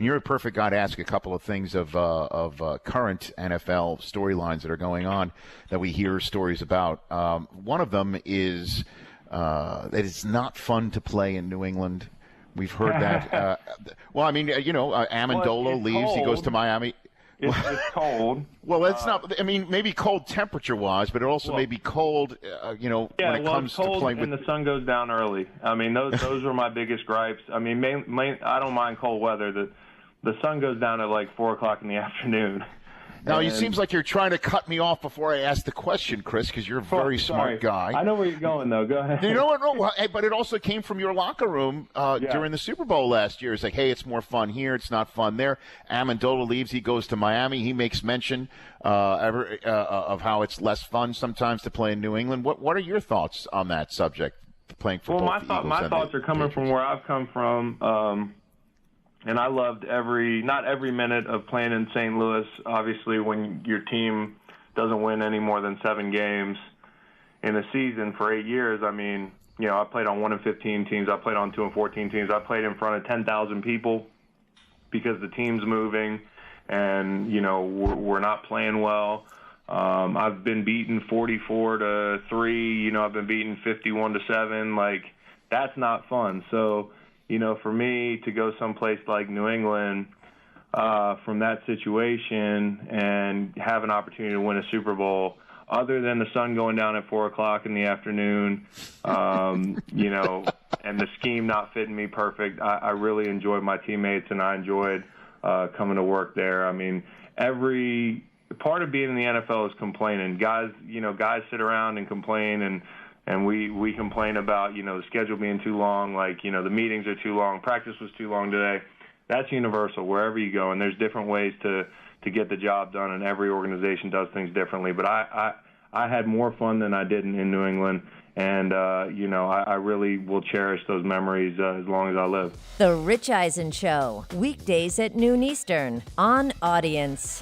You're a perfect guy to ask a couple of things of current NFL storylines that are going on that we hear stories about. One of them is that it's not fun to play in New England. We've heard that. Amendola leaves. Cold. He goes to Miami. It's cold. Well, it's not. I mean, maybe cold temperature-wise, but it also may be cold. When it comes cold to playing. And the sun goes down early. I mean, those are my biggest gripes. I mean, I don't mind cold weather. The sun goes down at like 4:00 in the afternoon. Now, it seems like you're trying to cut me off before I ask the question, Chris, because you're a very smart guy. I know where you're going, though. Go ahead. You know what? No, but it also came from your locker room during the Super Bowl last year. It's like, hey, it's more fun here. It's not fun there. Amendola leaves. He goes to Miami. He makes mention of how it's less fun sometimes to play in New England. What are your thoughts on that subject, playing for both the Eagles and the Patriots? My thoughts are coming from where I've come from. And I loved not every minute of playing in St. Louis. Obviously, when your team doesn't win any more than 7 games in a season for 8 years, I mean, I played on 1-15 teams. I played on 2-14 teams. I played in front of 10,000 people because the team's moving and, we're not playing well. I've been beaten 44-3. I've been beaten 51-7. Like, that's not fun. So, for me to go someplace like New England from that situation and have an opportunity to win a Super Bowl, other than the sun going down at 4:00 in the afternoon, and the scheme not fitting me perfect, I really enjoyed my teammates and I enjoyed coming to work there. I mean, every part of being in the NFL is complaining. Guys sit around and complain and we complain about, the schedule being too long, the meetings are too long, practice was too long today. That's universal wherever you go, and there's different ways to get the job done, and every organization does things differently. But I had more fun than I did in New England, and, I really will cherish those memories as long as I live. The Rich Eisen Show, weekdays at noon Eastern on Audience.